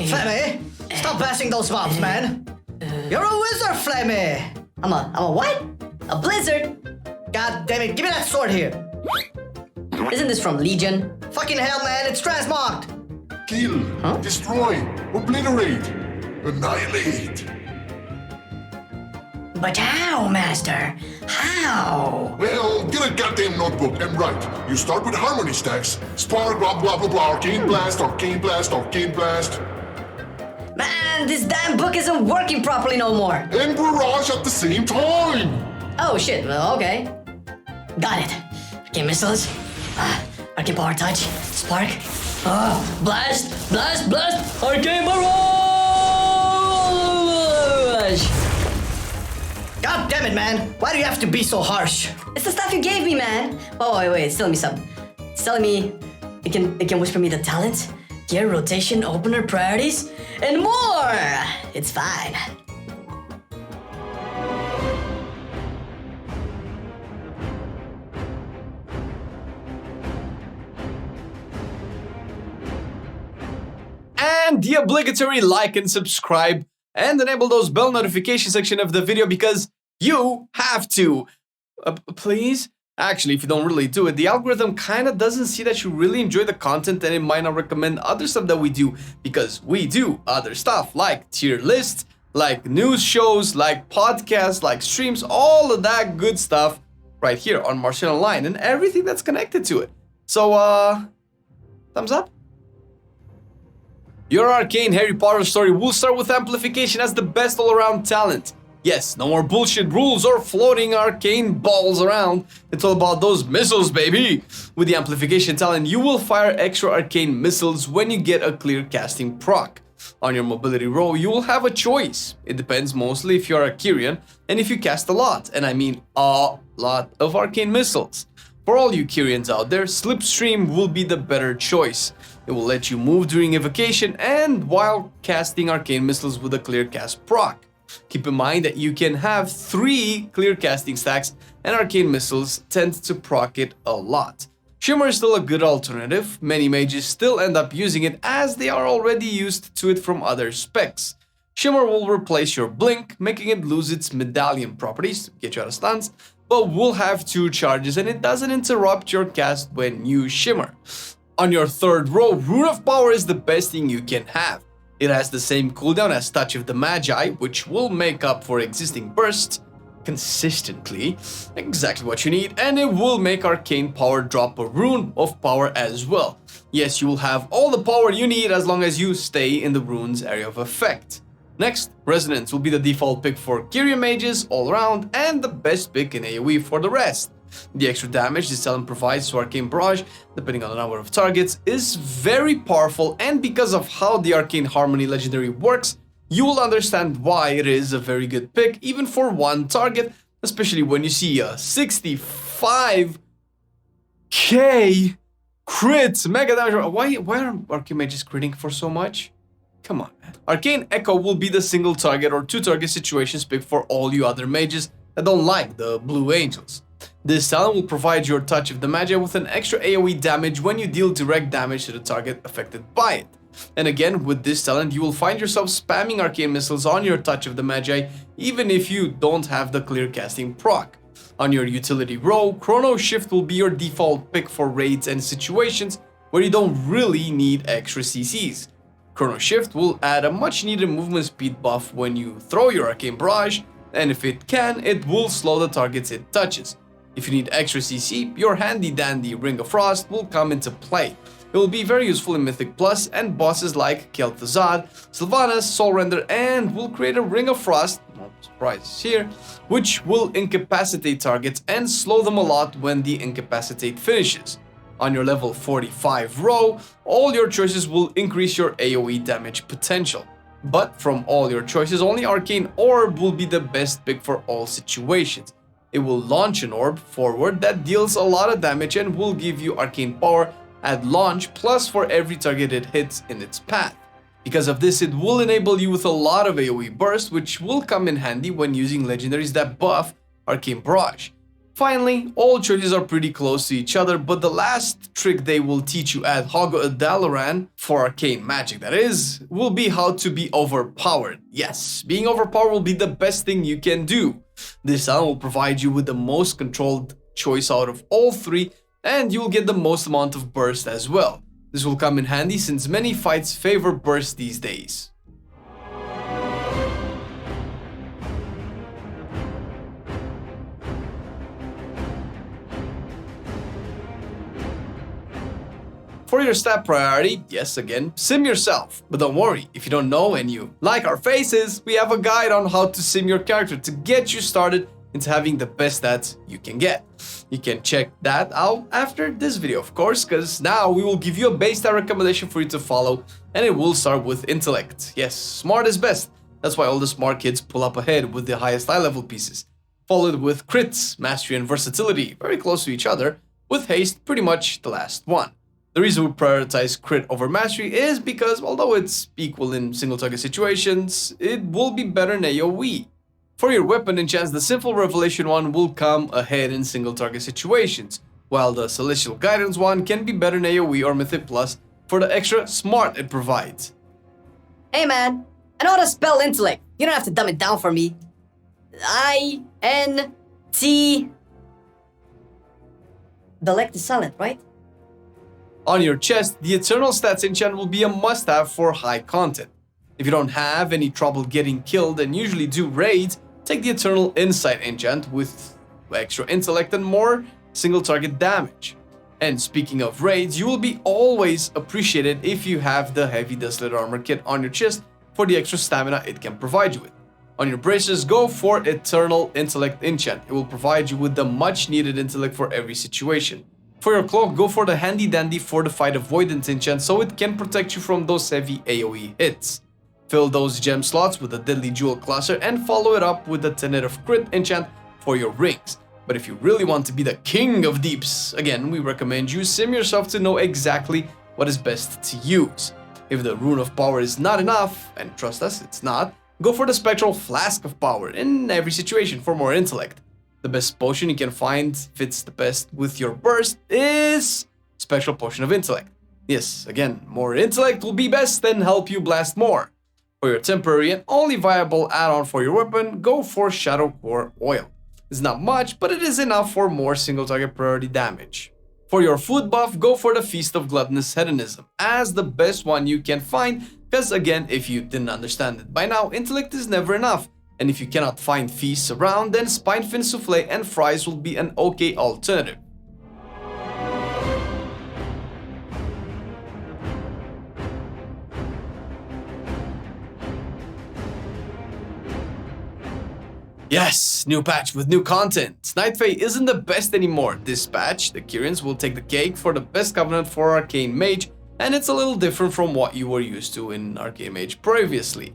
Flemmy, stop bashing those mobs, man. You're a wizard, Flemmy. I'm a what? A blizzard? God damn it, give me that sword here. Isn't this from Legion? Fucking hell, man, it's transmogged. Kill, destroy, obliterate, annihilate. But how, Master? How? Well, get a goddamn notebook and write. You start with harmony stacks. Spark, blah, blah, blah, blah, arcane blast, arcane blast, arcane blast. Man, this damn book isn't working properly no more. And barrage at the same time. Oh shit, well, okay. Got it. Arcane missiles. Arcane power touch. Spark. Blast, blast, blast. Arcane barrage. God damn it, man. Why do you have to be so harsh? It's the stuff you gave me, man. Oh, wait, it's telling me something. It's telling me it can whisper me the talent, gear, rotation, opener, priorities, and more. It's fine. And the obligatory like and subscribe and enable those bell notification section of the video because you have to. Please? Actually, if you don't really do it, the algorithm kind of doesn't see that you really enjoy the content and it might not recommend other stuff that we do because we do other stuff like tier lists, like news shows, like podcasts, like streams, all of that good stuff right here on Marcelian&Online and everything that's connected to it. So, thumbs up. Your arcane Harry Potter story will start with amplification as the best all-around talent. Yes, no more bullshit rules or floating arcane balls around. It's all about those missiles, baby! With the amplification talent, you will fire extra arcane missiles when you get a clear casting proc. On your mobility row, you will have a choice. It depends mostly if you're a Kyrian and if you cast a lot, and I mean a lot of arcane missiles. For all you Kyrians out there, Slipstream will be the better choice. It will let you move during evocation and while casting arcane missiles with a clear cast proc. Keep in mind that you can have 3 clear casting stacks and arcane missiles tend to proc it a lot. Shimmer is still a good alternative, many mages still end up using it as they are already used to it from other specs. Shimmer will replace your blink, making it lose its medallion properties, get you out of stuns, but will have 2 charges and it doesn't interrupt your cast when you shimmer. On your third row, Rune of Power is the best thing you can have. It has the same cooldown as Touch of the Magi, which will make up for existing bursts consistently, exactly what you need, and it will make Arcane Power drop a Rune of Power as well. Yes, you will have all the power you need as long as you stay in the rune's area of effect. Next, Resonance will be the default pick for Kyrian mages all around and the best pick in AoE for the rest. The extra damage this talent provides to Arcane Barrage, depending on the number of targets, is very powerful, and because of how the Arcane Harmony legendary works, you will understand why it is a very good pick even for one target, especially when you see a 65k crit mega damage. Why are Arcane Mages critting for so much? Come on, man. Arcane Echo will be the single target or 2 target situations pick for all you other mages that don't like the Blue Angels. This talent will provide your Touch of the Magi with an extra AoE damage when you deal direct damage to the target affected by it. And again, with this talent, you will find yourself spamming arcane missiles on your Touch of the Magi even if you don't have the clear casting proc. On your utility row, Chrono Shift will be your default pick for raids and situations where you don't really need extra CCs. Chrono Shift will add a much needed movement speed buff when you throw your Arcane Barrage, and if it can, it will slow the targets it touches. If you need extra CC, your handy dandy Ring of Frost will come into play. It will be very useful in Mythic Plus and bosses like Kel'Thuzad, Sylvanas, Soulrender, and will create a Ring of Frost, no surprises here, which will incapacitate targets and slow them a lot when the incapacitate finishes. On your level 45 row, all your choices will increase your AoE damage potential. But from all your choices, only Arcane Orb will be the best pick for all situations. It will launch an orb forward that deals a lot of damage and will give you arcane power at launch plus for every target it hits in its path. Because of this, it will enable you with a lot of AoE burst, which will come in handy when using legendaries that buff Arcane Barrage. Finally, all choices are pretty close to each other, but the last trick they will teach you at Dalaran, for arcane magic that is, will be how to be overpowered. Yes, being overpowered will be the best thing you can do. This talent will provide you with the most controlled choice out of all three, and you will get the most amount of burst as well. This will come in handy since many fights favor burst these days. For your stat priority, yes again, sim yourself. But don't worry, if you don't know and you like our faces, we have a guide on how to sim your character to get you started into having the best stats you can get. You can check that out after this video, of course, because now we will give you a base stat recommendation for you to follow, and it will start with intellect. Yes, smart is best. That's why all the smart kids pull up ahead with the highest high level pieces. Followed with crits, mastery and versatility, very close to each other, with haste pretty much the last one. The reason we prioritize crit over mastery is because although it's equal in single target situations, it will be better in AoE. For your weapon enchants, the simple revelation one will come ahead in single target situations, while the celestial guidance one can be better in AoE or mythic plus for the extra smart it provides. Hey man, I know how to spell intellect. You don't have to dumb it down for me. I-N-T... The lect is silent, right? On your chest, the Eternal Stats enchant will be a must-have for high content. If you don't have any trouble getting killed and usually do raids, take the Eternal Insight enchant with extra intellect and more single target damage. And speaking of raids, you will be always appreciated if you have the Heavy Desolator Armor Kit on your chest for the extra stamina it can provide you with. On your braces, go for Eternal Intellect enchant. It will provide you with the much needed intellect for every situation. For your cloak, go for the Handy Dandy Fortified Avoidance enchant so it can protect you from those heavy AoE hits. Fill those gem slots with a Deadly Jewel Cluster and follow it up with the Tenet of Crit enchant for your rings. But if you really want to be the king of deeps, again, we recommend you sim yourself to know exactly what is best to use. If the Rune of Power is not enough, and trust us, it's not, go for the Spectral Flask of Power in every situation for more intellect. The best potion you can find fits the best with your burst is Spectral Potion of Intellect. Yes, again, more intellect will be best and help you blast more. For your temporary and only viable add-on for your weapon, go for Shadow Core Oil. It's not much, but it is enough for more single target priority damage. For your food buff, go for the Feast of Gluttonous Hedonism as the best one you can find, because again, if you didn't understand it by now, intellect is never enough. And if you cannot find feasts around, then Spinefin Soufflé and fries will be an okay alternative. Yes, new patch with new content. Night Fae isn't the best anymore. This patch, the Kyrians will take the cake for the best covenant for Arcane Mage, and it's a little different from what you were used to in Arcane Mage previously.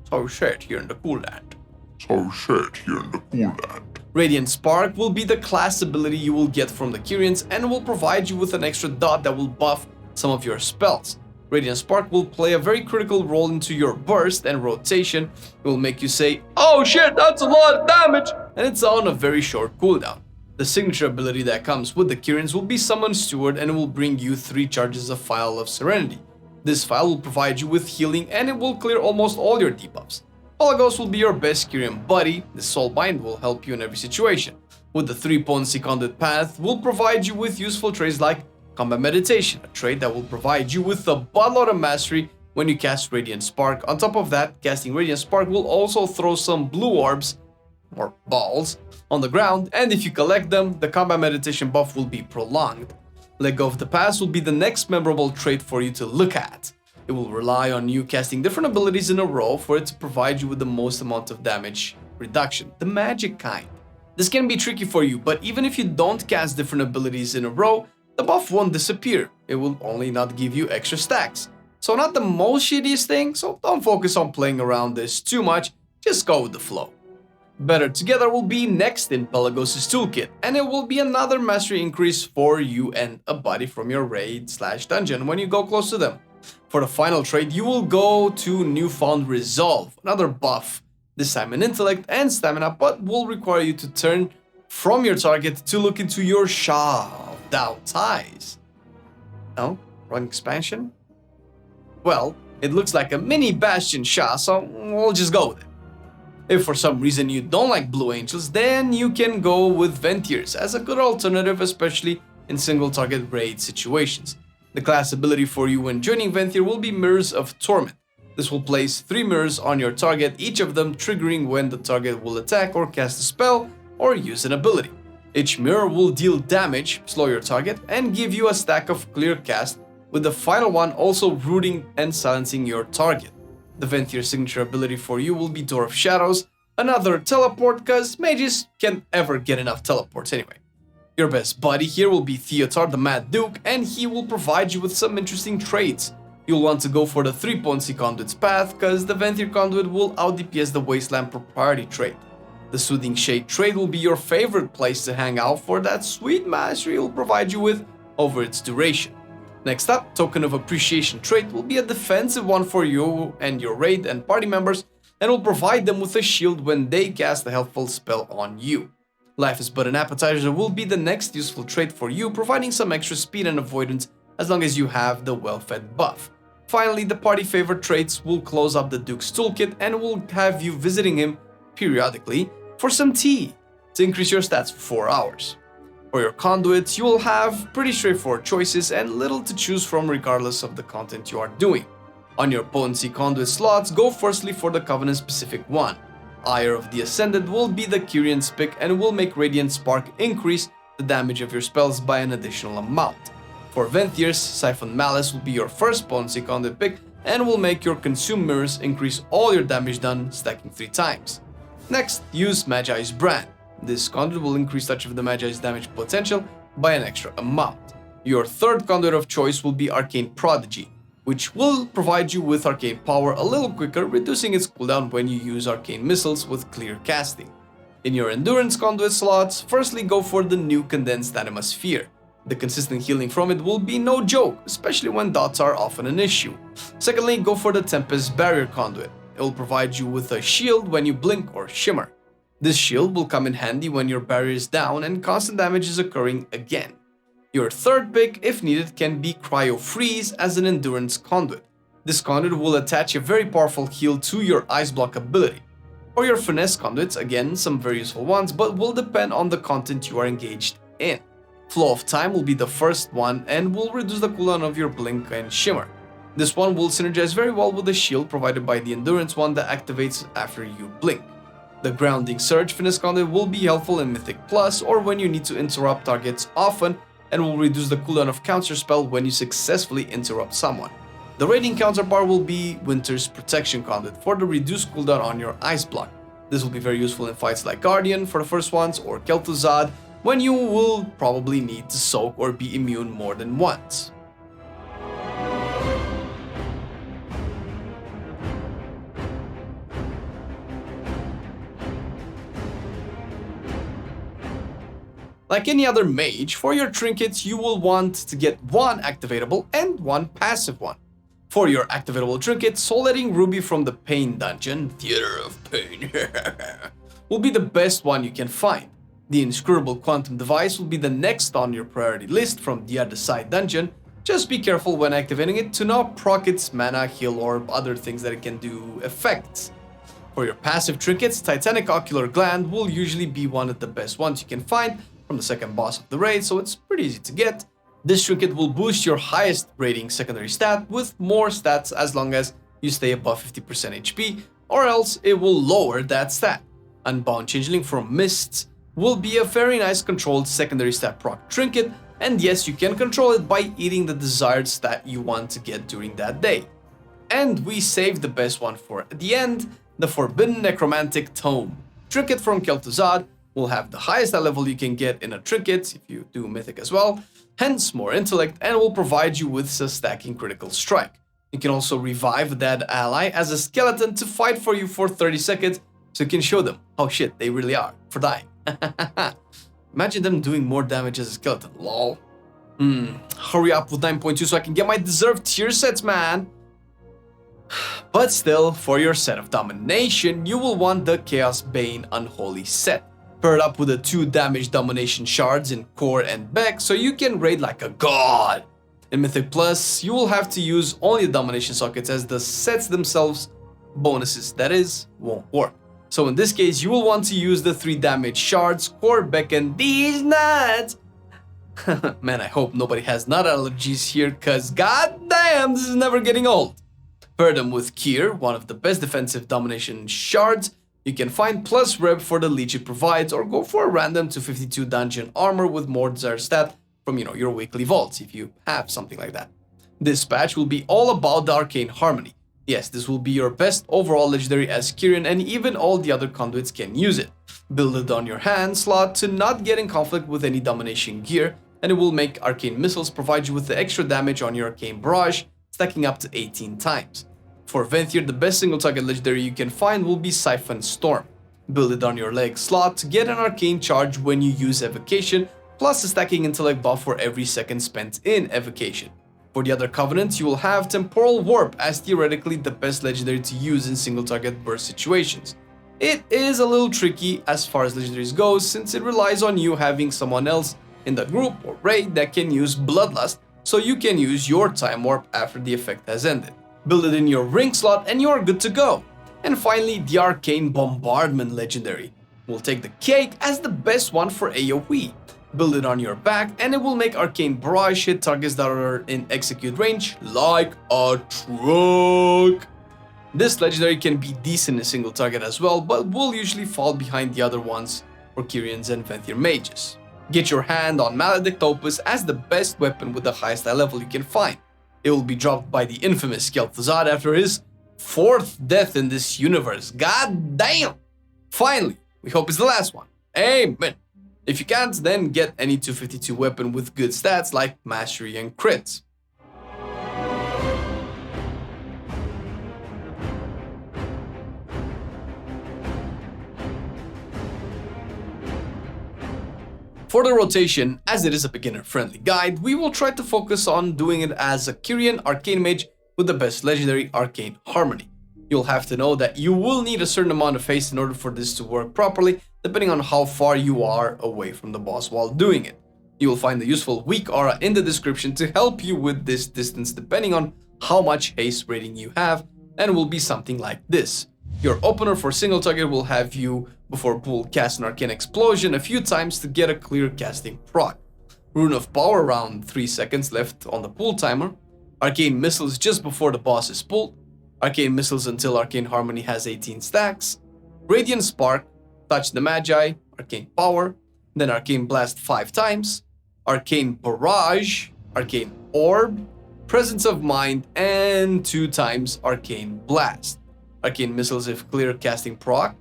So shit here in the cool land. Radiant Spark will be the class ability you will get from the Kyrians and will provide you with an extra dot that will buff some of your spells. Radiant Spark will play a very critical role into your burst and rotation. It will make you say, "Oh shit, that's a lot of damage!" and it's on a very short cooldown. The signature ability that comes with the Kyrians will be Summon Steward and it will bring you 3 charges of Phial of Serenity. This file will provide you with healing and it will clear almost all your debuffs. Polygos will be your best Kyrian buddy. The Soulbind will help you in every situation. With the 3 potency Conduit path, will provide you with useful traits like Combat Meditation, a trait that will provide you with a buttload of mastery when you cast Radiant Spark. On top of that, casting Radiant Spark will also throw some blue orbs, or balls, on the ground, and if you collect them, the Combat Meditation buff will be prolonged. Let Go of the Past will be the next memorable trait for you to look at. It will rely on you casting different abilities in a row for it to provide you with the most amount of damage reduction, the magic kind. This can be tricky for you, but even if you don't cast different abilities in a row, the buff won't disappear. It will only not give you extra stacks. So not the most shittiest thing, so don't focus on playing around this too much, just go with the flow. Better Together will be next in Pelagos' toolkit, and it will be another mastery increase for you and a buddy from your raid/dungeon when you go close to them. For the final trait, you will go to Newfound Resolve, another buff this time in intellect and stamina, but will require you to turn from your target to look into your Shadow eyes. No? Wrong expansion? Well, it looks like a mini Bastion Sha, so we'll just go with it. If for some reason you don't like Blue Angels, then you can go with Ventiers as a good alternative, especially in single target raid situations. The class ability for you when joining Ventier will be Mirrors of Torment. This will place 3 mirrors on your target, each of them triggering when the target will attack or cast a spell or use an ability. Each mirror will deal damage, slow your target, and give you a stack of clear cast, with the final one also rooting and silencing your target. The Ventier signature ability for you will be Door of Shadows, another teleport, cause mages can't ever get enough teleports anyway. Your best buddy here will be Theotar the Mad Duke, and he will provide you with some interesting traits. You'll want to go for the 3.C Conduits path, cause the Ventier Conduit will out DPS the Wasteland propriety trait. The Soothing Shade trait will be your favorite place to hang out for that sweet mastery it will provide you with over its duration. Next up, Token of Appreciation trait will be a defensive one for you and your raid and party members, and will provide them with a shield when they cast a helpful spell on you. Life is but an appetizer will be the next useful trait for you, providing some extra speed and avoidance as long as you have the well-fed buff. Finally, the party favorite traits will close up the Duke's toolkit and will have you visiting him periodically for some tea to increase your stats for 4 hours. For your conduits, you will have pretty straightforward choices and little to choose from regardless of the content you are doing. On your potency conduit slots, go firstly for the Covenant specific one. Ire of the Ascended will be the Kyrian's pick and will make Radiant Spark increase the damage of your spells by an additional amount. For Ventiers, Siphon Malice will be your first potency conduit pick and will make your Consume Mirrors increase all your damage done, stacking 3 times. Next, use Magi's Brand. This conduit will increase touch of the Magi's damage potential by an extra amount. Your third conduit of choice will be Arcane Prodigy, which will provide you with arcane power a little quicker, reducing its cooldown when you use arcane missiles with clear casting. In your endurance conduit slots, firstly go for the new Condensed Anima Sphere. The consistent healing from it will be no joke, especially when dots are often an issue. Secondly, go for the Tempest Barrier conduit. It will provide you with a shield when you blink or shimmer. This shield will come in handy when your barrier is down and constant damage is occurring again. Your third pick, if needed, can be Cryo Freeze as an endurance conduit. This conduit will attach a very powerful heal to your Ice Block ability. For your finesse conduits, again, some very useful ones, but will depend on the content you are engaged in. Flow of Time will be the first one and will reduce the cooldown of your blink and shimmer. This one will synergize very well with the shield provided by the endurance one that activates after you blink. The Grounding Surge finesse conduit will be helpful in Mythic Plus or when you need to interrupt targets often, and will reduce the cooldown of counter spell when you successfully interrupt someone. The raiding counterpart will be Winter's Protection conduit for the reduced cooldown on your Ice Block. This will be very useful in fights like Guardian for the first ones or Kel'Thuzad when you will probably need to soak or be immune more than once. Like any other mage, for your trinkets you will want to get one activatable and one passive one. For your activatable trinket, Soul Letting Ruby from the Pain Dungeon, Theater of Pain, will be the best one you can find. The Inscrutable Quantum Device will be the next on your priority list from the Other Side Dungeon. Just be careful when activating it to not proc its mana, heal, or other things that it can do effects. For your passive trinkets, Titanic Ocular Gland will usually be one of the best ones you can find from the second boss of the raid, so it's pretty easy to get. This trinket will boost your highest rating secondary stat with more stats as long as you stay above 50% HP, or else it will lower that stat. Unbound Changeling from Mists will be a very nice controlled secondary stat proc trinket, and yes, you can control it by eating the desired stat you want to get during that day. And we saved the best one for the end, the Forbidden Necromantic Tome. Trinket from Kel'Thuzad will have the highest stat level you can get in a trinket, if you do Mythic as well, hence more intellect, and will provide you with a stacking critical strike. You can also revive a dead ally as a skeleton to fight for you for 30 seconds, so you can show them how shit they really are for dying. Imagine them doing more damage as a skeleton, lol. Hurry up with 9.2 so I can get my deserved tier sets, man. But still, for your set of domination, you will want the Chaos Bane Unholy set, paired up with the 2 damage domination shards in core and back, so you can raid like a god. In Mythic Plus, you will have to use only the domination sockets, as the sets themselves bonuses, that is, won't work. So in this case, you will want to use the 3 damage shards, core, back, and these nuts. Man, I hope nobody has nut allergies here, cause goddamn, this is never getting old. Pair them with Kier, one of the best defensive domination shards you can find, plus rep for the leech it provides, or go for a random 252 dungeon armor with more desired stat from, your weekly vaults, if you have something like that. This patch will be all about the Arcane Harmony. Yes, this will be your best overall legendary as Kyrian, and even all the other conduits can use it. Build it on your hand slot to not get in conflict with any domination gear, and it will make Arcane Missiles provide you with the extra damage on your Arcane Barrage, stacking up to 18 times. For Venthyr, the best single target legendary you can find will be Siphon Storm. Build it on your leg slot to get an Arcane Charge when you use Evocation, plus a stacking intellect buff for every second spent in Evocation. For the other Covenants, you will have Temporal Warp as theoretically the best legendary to use in single target burst situations. It is a little tricky as far as legendaries goes, since it relies on you having someone else in the group or raid that can use Bloodlust, so you can use your Time Warp after the effect has ended. Build it in your ring slot and you are good to go. And finally, the Arcane Bombardment legendary will take the cake as the best one for AoE. Build it on your back and it will make Arcane Barrage hit targets that are in execute range like a truck. This legendary can be decent in single target as well, but will usually fall behind the other ones for Kyrians and Venthyr mages. Get your hand on Tanktops as the best weapon with the highest eye level you can find. It will be dropped by the infamous Kel'Thuzad after his 4th death in this universe. God damn! Finally, we hope it's the last one. Amen. If you can't, then get any 252 weapon with good stats like Mastery and Crits. For the rotation, as it is a beginner-friendly guide, we will try to focus on doing it as a Kyrian Arcane Mage with the best legendary Arcane Harmony. You'll have to know that you will need a certain amount of haste in order for this to work properly, depending on how far you are away from the boss while doing it. You will find the useful weak aura in the description to help you with this distance depending on how much haste rating you have, and will be something like this. Your opener for single target will have you before pool cast an Arcane Explosion a few times to get a clear casting proc. Rune of Power around 3 seconds left on the pool timer. Arcane Missiles just before the boss is pulled. Arcane Missiles until Arcane Harmony has 18 stacks. Radiant Spark, Touch the Magi, Arcane Power, then Arcane Blast 5 times. Arcane Barrage, Arcane Orb, Presence of Mind, and 2 times Arcane Blast. Arcane Missiles if clear casting proc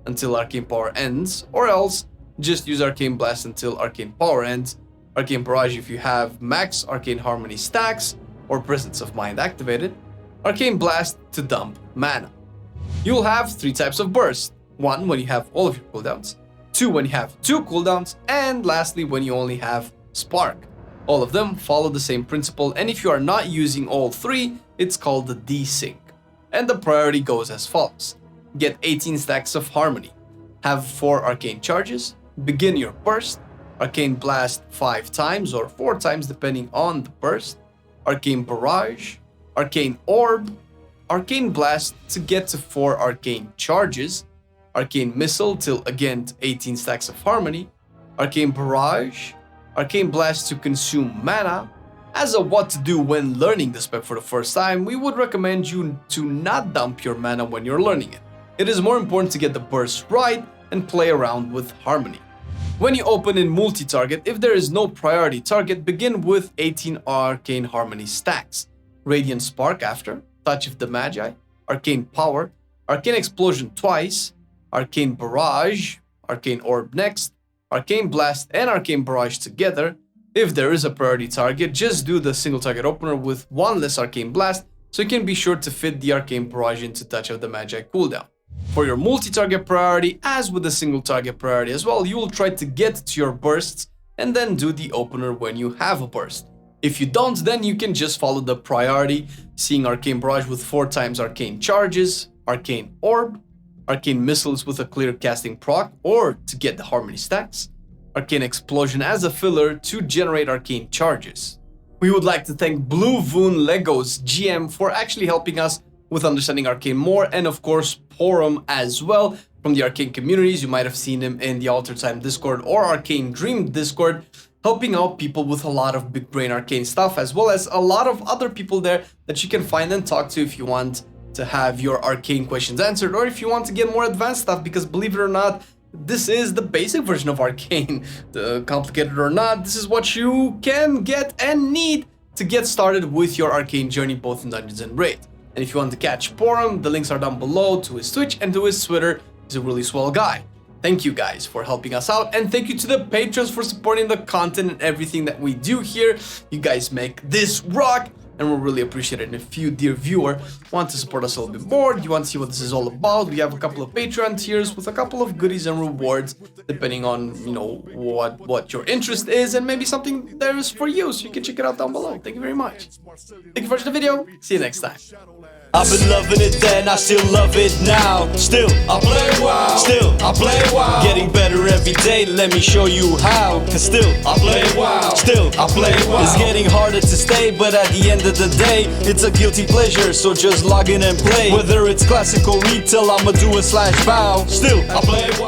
until Arcane Power ends, or else just use Arcane Blast until Arcane Power ends. Arcane Barrage if you have max Arcane Harmony stacks or Presence of Mind activated. Arcane Blast to dump mana. You'll have 3 types of burst. 1 when you have all of your cooldowns, 2 when you have 2 cooldowns, and lastly when you only have Spark. All of them follow the same principle, and if you are not using all 3, it's called the desync. And the priority goes as follows. Get 18 stacks of Harmony. Have 4 Arcane Charges. Begin your burst. Arcane Blast 5 times or 4 times depending on the burst. Arcane Barrage. Arcane Orb. Arcane Blast to get to 4 Arcane Charges. Arcane Missile till again to 18 stacks of Harmony. Arcane Barrage. Arcane Blast to consume mana. As a what to do when learning the spec for the first time, we would recommend you to not dump your mana when you're learning it. It is more important to get the burst right and play around with Harmony. When you open in multi-target, if there is no priority target, begin with 18 Arcane Harmony stacks. Radiant Spark after, Touch of the Magi, Arcane Power, Arcane Explosion twice, Arcane Barrage, Arcane Orb next, Arcane Blast and Arcane Barrage together. If there is a priority target, just do the single target opener with 1 less Arcane Blast, so you can be sure to fit the Arcane Barrage into Touch of the Magi cooldown. For your multi-target priority, as with the single target priority as well, you will try to get to your bursts and then do the opener when you have a burst. If you don't, then you can just follow the priority, seeing Arcane Barrage with 4 times Arcane Charges, Arcane Orb, Arcane Missiles with a clear casting proc or to get the Harmony stacks, Arcane Explosion as a filler to generate Arcane Charges. We would like to thank Blue Voon Legos GM for actually helping us with understanding Arcane more, and of course Porom as well from the Arcane communities. You might have seen him in the Alter Time Discord or Arcane Dream Discord, helping out people with a lot of big brain arcane stuff, as well as a lot of other people there that you can find and talk to if you want to have your arcane questions answered, or if you want to get more advanced stuff, because believe it or not, this is the basic version of Arcane. Complicated or not, this is what you can get and need to get started with your Arcane journey, both in Dungeons and Raid. And if you want to catch Porom, the links are down below to his Twitch and to his Twitter. He's a really swell guy. Thank you guys for helping us out, and thank you to the patrons for supporting the content and everything that we do here. You guys make this rock, and we're really appreciated. And if you, dear viewer, want to support us a little bit more, you want to see what this is all about, we have a couple of Patreon tiers with a couple of goodies and rewards, depending on, you know, what your interest is, and maybe something there is for you, so you can check it out down below. Thank you very much. Thank you for watching the video. See you next time. I've been loving it then, I still love it now. Still, I play WoW. Still, I play WoW. Getting better every day, let me show you how. Cause still, I play WoW. Still, I play WoW. It's getting harder to stay, but at the end of the day, it's a guilty pleasure, so just log in and play. Whether it's classical retail, I'ma do a /bow. Still, I play WoW.